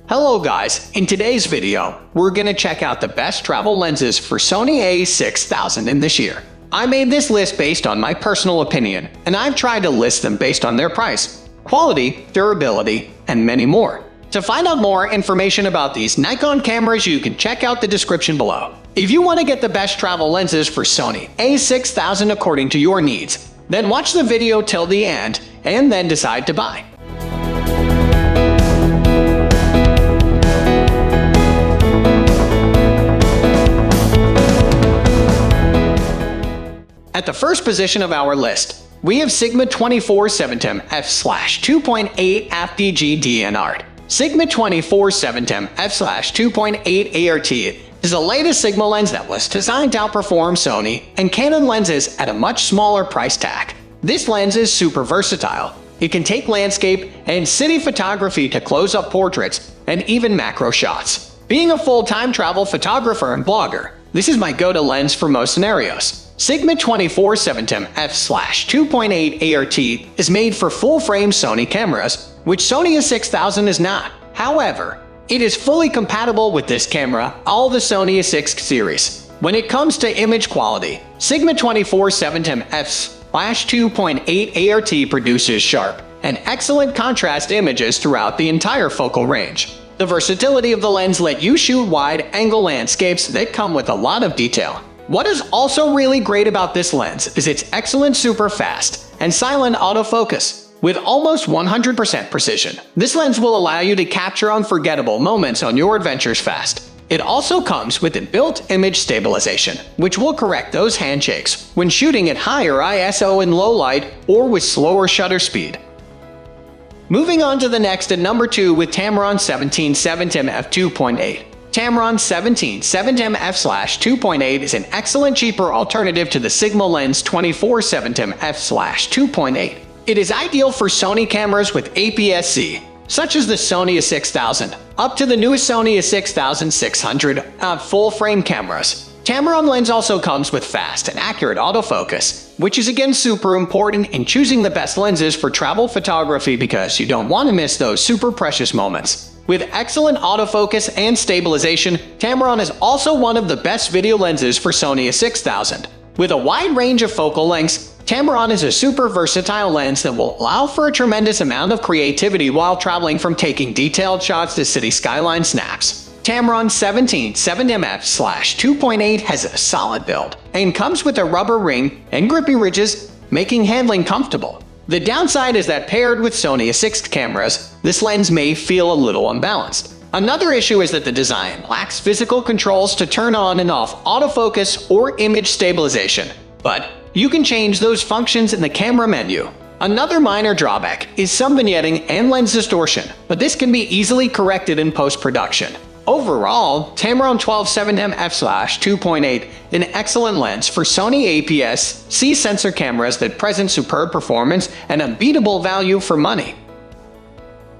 Hello guys, in today's video, we're gonna check out the best travel lenses for Sony A6000 in this year. I made this list based on my personal opinion, and I've tried to list them based on their price, quality, durability, and many more. To find out more information about these Nikon cameras, you can check out the description below. If you want to get the best travel lenses for Sony A6000 according to your needs, then watch the video till the end and then decide to buy. At the first position of our list, we have Sigma 24-7 f/2.8 FDG DN art. Sigma 24-7 f/2.8 ART is the latest Sigma lens that was designed to outperform Sony and Canon lenses at a much smaller price tag. This lens is super versatile. It can take landscape and city photography to close-up portraits and even macro shots. Being a full-time travel photographer and blogger, this is my go-to lens for most scenarios. Sigma 24-7 f/2.8 ART is made for full-frame Sony cameras, which Sony A6000 is not. However, it is fully compatible with this camera, all the Sony A6 series. When it comes to image quality, Sigma 24-7 f/2.8 ART produces sharp and excellent contrast images throughout the entire focal range. The versatility of the lens lets you shoot wide-angle landscapes that come with a lot of detail. What is also really great about this lens is its excellent super fast and silent autofocus. With almost 100% precision, this lens will allow you to capture unforgettable moments on your adventures fast. It also comes with inbuilt image stabilization, which will correct those handshakes when shooting at higher ISO in low light or with slower shutter speed. Moving on to the next at number 2 with Tamron 17-7 f/2.8. Tamron 17-7 f/2.8 is an excellent cheaper alternative to the Sigma lens 24-7 f/2.8. It is ideal for Sony cameras with APS-C, such as the Sony A6000, up to the newest Sony A6000-600 full-frame cameras. Tamron lens also comes with fast and accurate autofocus, which is again super important in choosing the best lenses for travel photography because you don't want to miss those super precious moments. With excellent autofocus and stabilization, Tamron is also one of the best video lenses for Sony A6000. With a wide range of focal lengths, Tamron is a super versatile lens that will allow for a tremendous amount of creativity while traveling, from taking detailed shots to city skyline snaps. Tamron 17-7 f/2.8 has a solid build and comes with a rubber ring and grippy ridges, making handling comfortable. The downside is that paired with Sony A6 cameras, this lens may feel a little unbalanced. Another issue is that the design lacks physical controls to turn on and off autofocus or image stabilization, but you can change those functions in the camera menu. Another minor drawback is some vignetting and lens distortion, but this can be easily corrected in post-production. Overall, Tamron 12-7 f/2.8 is an excellent lens for Sony APS-C sensor cameras that present superb performance and unbeatable value for money.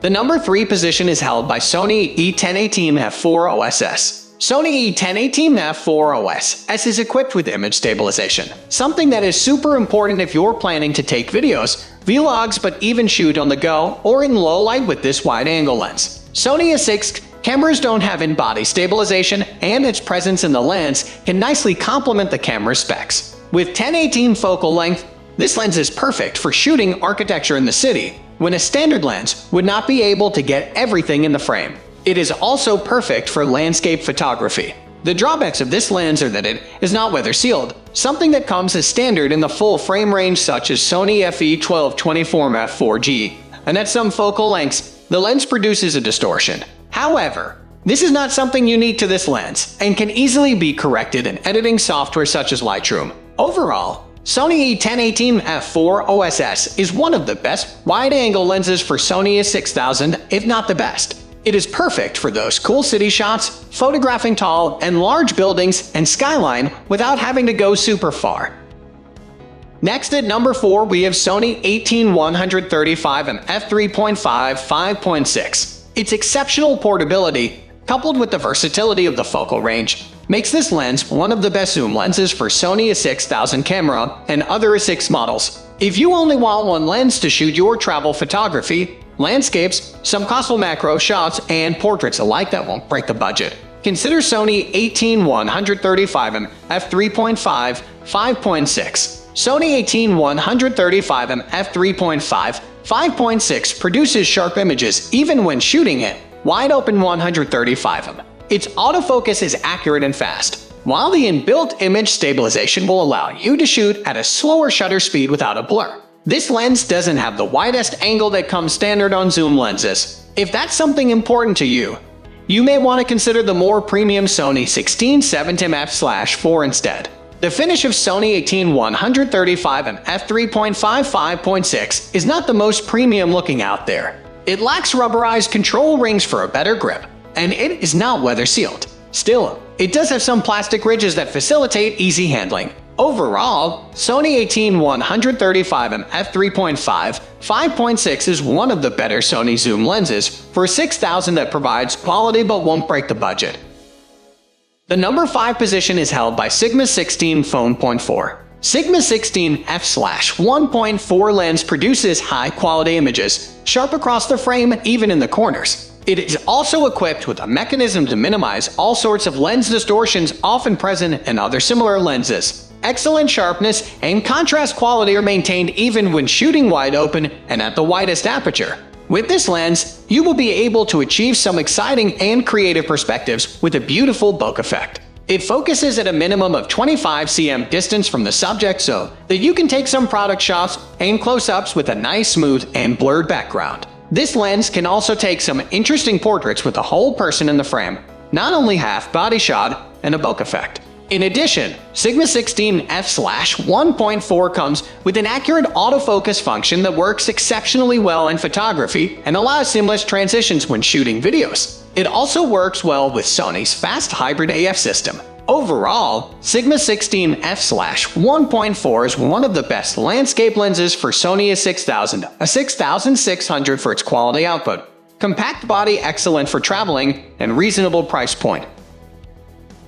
The number 3 position is held by Sony E1018 F4 OSS. Sony E1018 F4 OSS is equipped with image stabilization, something that is super important if you're planning to take videos, vlogs, but even shoot on the go or in low light with this wide-angle lens. Sony A6 cameras don't have in-body stabilization, and its presence in the lens can nicely complement the camera's specs. With 10-18 focal length, this lens is perfect for shooting architecture in the city, when a standard lens would not be able to get everything in the frame. It is also perfect for landscape photography. The drawbacks of this lens are that it is not weather-sealed, something that comes as standard in the full frame range such as Sony FE 12-24 f4G, and at some focal lengths, the lens produces a distortion. However, this is not something unique to this lens and can easily be corrected in editing software such as Lightroom. Overall, Sony E1018 F4 OSS is one of the best wide-angle lenses for Sony A6000, if not the best. It is perfect for those cool city shots, photographing tall and large buildings and skyline without having to go super far. Next at number 4 we have Sony 18135 f/3.5 5.6. Its exceptional portability, coupled with the versatility of the focal range, makes this lens one of the best zoom lenses for Sony A6000 camera and other A6 models. If you only want one lens to shoot your travel photography, landscapes, some custom macro shots, and portraits alike that won't break the budget. Consider Sony A135mm f3.5 5.6. Sony A135mm f3.5 5.6 produces sharp images even when shooting it wide-open 135mm. Its autofocus is accurate and fast, while the inbuilt image stabilization will allow you to shoot at a slower shutter speed without a blur. This lens doesn't have the widest angle that comes standard on zoom lenses. If that's something important to you, you may want to consider the more premium Sony 16-70mm f/4 instead. The finish of Sony A135mm f3.5 5.6 is not the most premium looking out there. It lacks rubberized control rings for a better grip, and it is not weather sealed. Still, it does have some plastic ridges that facilitate easy handling. Overall, Sony A135mm f3.5 5.6 is one of the better Sony zoom lenses for $6,000 that provides quality but won't break the budget. The number 5 position is held by Sigma 16 f1.4. Sigma 16 f/1.4 lens produces high-quality images, sharp across the frame even in the corners. It is also equipped with a mechanism to minimize all sorts of lens distortions often present in other similar lenses. Excellent sharpness and contrast quality are maintained even when shooting wide open and at the widest aperture. With this lens, you will be able to achieve some exciting and creative perspectives with a beautiful bokeh effect. It focuses at a minimum of 25 cm distance from the subject so that you can take some product shots and close-ups with a nice smooth and blurred background. This lens can also take some interesting portraits with the whole person in the frame, not only half body shot and a bokeh effect. In addition, Sigma 16 f/1.4 comes with an accurate autofocus function that works exceptionally well in photography and allows seamless transitions when shooting videos. It also works well with Sony's fast hybrid AF system. Overall, Sigma 16 f/1.4 is one of the best landscape lenses for Sony A6000, a 6600 for its quality output, compact body excellent for traveling, and reasonable price point.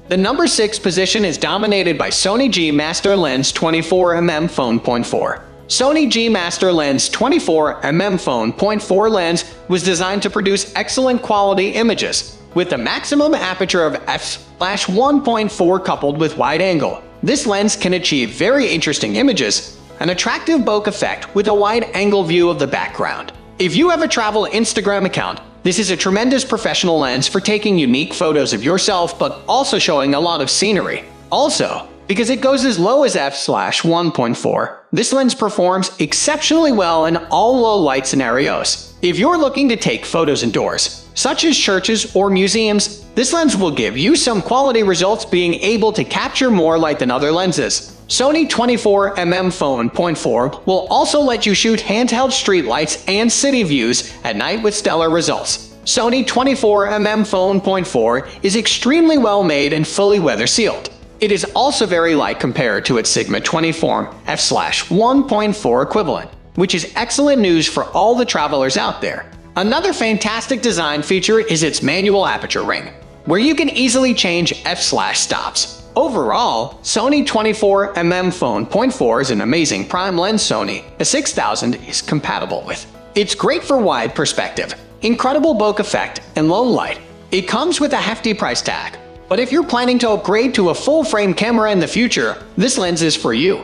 The number 6 position is dominated by Sony G Master Lens 24mm f1.4. Sony G Master Lens 24mm f1.4 lens was designed to produce excellent quality images, with a maximum aperture of f/1.4 coupled with wide angle. This lens can achieve very interesting images, an attractive bokeh effect with a wide-angle view of the background. If you have a travel Instagram account, this is a tremendous professional lens for taking unique photos of yourself but also showing a lot of scenery. Also, because it goes as low as f/1.4, this lens performs exceptionally well in all low-light scenarios. If you're looking to take photos indoors, such as churches or museums, this lens will give you some quality results, being able to capture more light than other lenses. Sony 24mm f1.4 will also let you shoot handheld street lights and city views at night with stellar results. Sony 24mm f1.4 is extremely well made and fully weather sealed. It is also very light compared to its Sigma 24 f/1.4 equivalent, which is excellent news for all the travelers out there. Another fantastic design feature is its manual aperture ring, where you can easily change f/stops. Overall, Sony 24mm f1.4 is an amazing prime lens Sony A6000 is compatible with. It's great for wide perspective, incredible bokeh effect, and low light. It comes with a hefty price tag, but if you're planning to upgrade to a full-frame camera in the future, this lens is for you.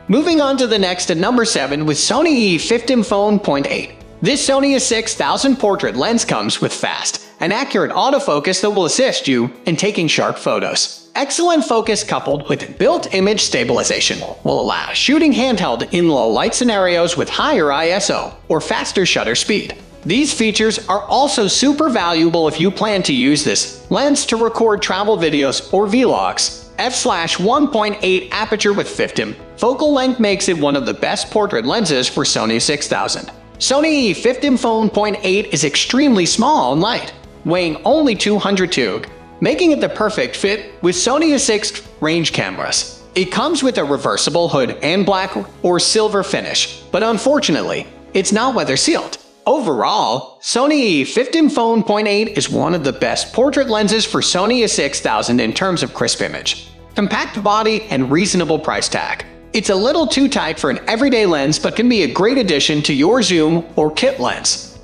Moving on to the next at number 7 with Sony E f1.8. This Sony A6000 portrait lens comes with fast and accurate autofocus that will assist you in taking sharp photos. Excellent focus coupled with built image stabilization will allow shooting handheld in low-light scenarios with higher ISO or faster shutter speed. These features are also super valuable if you plan to use this lens to record travel videos or vlogs. f/1.8 aperture with 50mm focal length makes it one of the best portrait lenses for Sony A6000. Sony E f1.8 is extremely small and light, weighing only 202 g, making it the perfect fit with Sony A6 range cameras. It comes with a reversible hood and black or silver finish, but unfortunately, it's not weather sealed. Overall, Sony E f1.8 is one of the best portrait lenses for Sony A6000 in terms of crisp image, compact body, and reasonable price tag. It's a little too tight for an everyday lens but can be a great addition to your zoom or kit lens.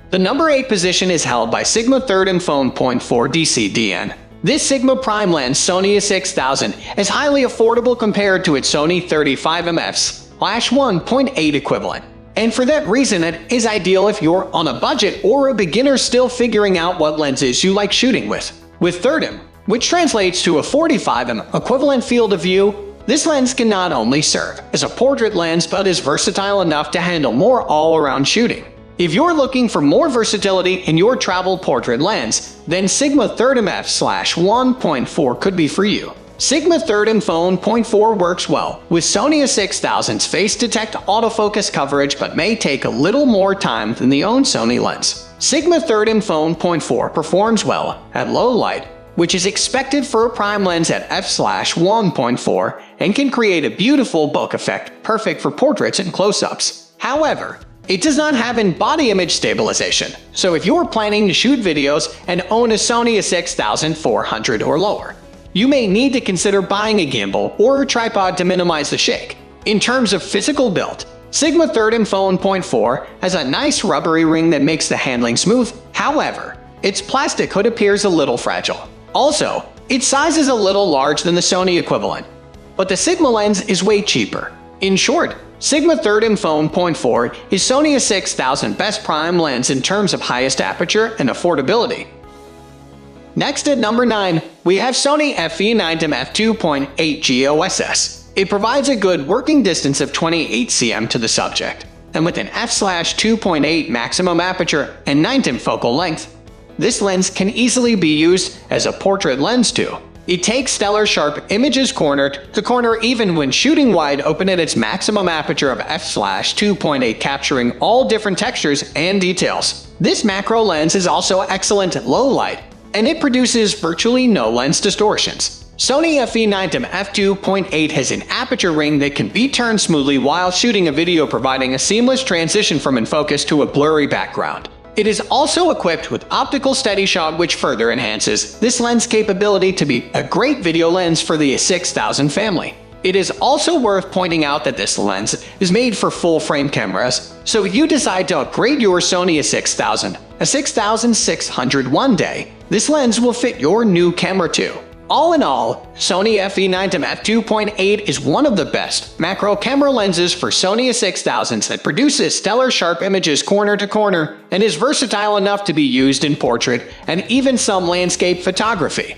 The number 8 position is held by Sigma third F1.4 DC DN. This Sigma prime lens Sony A6000 is highly affordable compared to its Sony 35mm/1.8 equivalent. And for that reason, it is ideal if you're on a budget or a beginner still figuring out what lenses you like shooting with. With 30mm, which translates to a 45mm equivalent field of view, this lens can not only serve as a portrait lens but is versatile enough to handle more all-around shooting. If you're looking for more versatility in your travel portrait lens, then Sigma 30mm/1.4 could be for you. Sigma third F1.4 works well with Sony A6000's face detect autofocus coverage but may take a little more time than the own Sony lens. Sigma third F1.4 performs well at low light, which is expected for a prime lens at f/1.4 and can create a beautiful bokeh effect perfect for portraits and close-ups. However, it does not have in-body image stabilization, so if you're planning to shoot videos and own a Sony A6400 or lower, you may need to consider buying a gimbal or a tripod to minimize the shake. In terms of physical build, Sigma third F1.4 has a nice rubbery ring that makes the handling smooth. However, its plastic hood appears a little fragile. Also, its size is a little large than the Sony equivalent, but the Sigma lens is way cheaper. In short, Sigma third F1.4 is Sony A6000 best prime lens in terms of highest aperture and affordability. Next at number 9, we have Sony FE F2.8 G OSS. It provides a good working distance of 28 cm to the subject, and with an f/2.8 maximum aperture and 9 focal length, this lens can easily be used as a portrait lens too. It takes stellar sharp images corner to corner even when shooting wide open at its maximum aperture of f/2.8, capturing all different textures and details. This macro lens is also excellent at low light, and it produces virtually no lens distortions. Sony FE F2.8 has an aperture ring that can be turned smoothly while shooting a video, providing a seamless transition from in focus to a blurry background. It is also equipped with optical steady shot, which further enhances this lens capability to be a great video lens for the A6000 family. It is also worth pointing out that this lens is made for full-frame cameras, so if you decide to upgrade your Sony A6000 one day, this lens will fit your new camera too. All in all, Sony FE F2.8 is one of the best macro camera lenses for Sony A6000s that produces stellar sharp images corner to corner and is versatile enough to be used in portrait and even some landscape photography.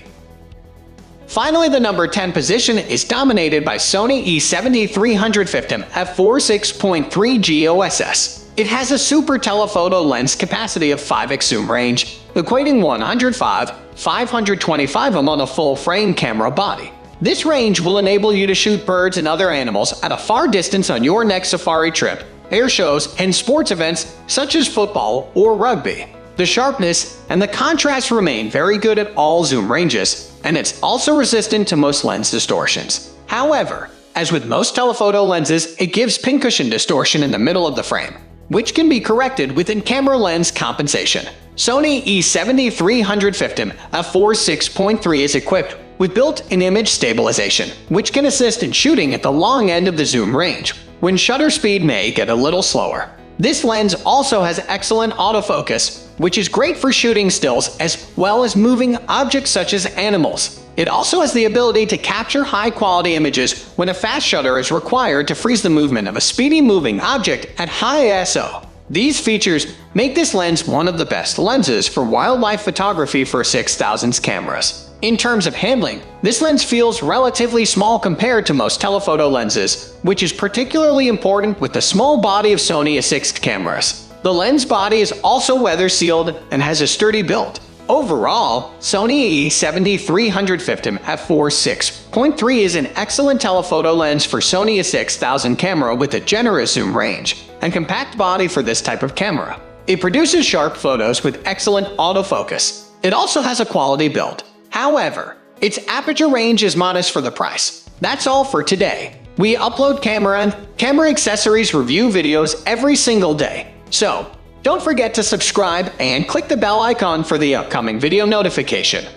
Finally, the number 10 position is dominated by Sony E7350 F4-6.3 G OSS. It has a super telephoto lens capacity of 5x zoom range, equating 105/525mm on a full-frame camera body. This range will enable you to shoot birds and other animals at a far distance on your next safari trip, air shows, and sports events such as football or rugby. The sharpness and the contrast remain very good at all zoom ranges, and it's also resistant to most lens distortions. However, as with most telephoto lenses, it gives pincushion distortion in the middle of the frame, which can be corrected with in-camera lens compensation. Sony E7350 F4-6.3 is equipped with built-in image stabilization, which can assist in shooting at the long end of the zoom range, when shutter speed may get a little slower. This lens also has excellent autofocus, which is great for shooting stills as well as moving objects such as animals. It also has the ability to capture high-quality images when a fast shutter is required to freeze the movement of a speedy moving object at high ISO. These features make this lens one of the best lenses for wildlife photography for A6000's cameras. In terms of handling, this lens feels relatively small compared to most telephoto lenses, which is particularly important with the small body of Sony A6000 cameras. The lens body is also weather-sealed and has a sturdy build. Overall, Sony E7350 F4-6.3 is an excellent telephoto lens for Sony A6000 camera with a generous zoom range and compact body for this type of camera. It produces sharp photos with excellent autofocus. It also has a quality build. However, its aperture range is modest for the price. That's all for today. We upload camera and camera accessories review videos every single day, so don't forget to subscribe and click the bell icon for the upcoming video notification.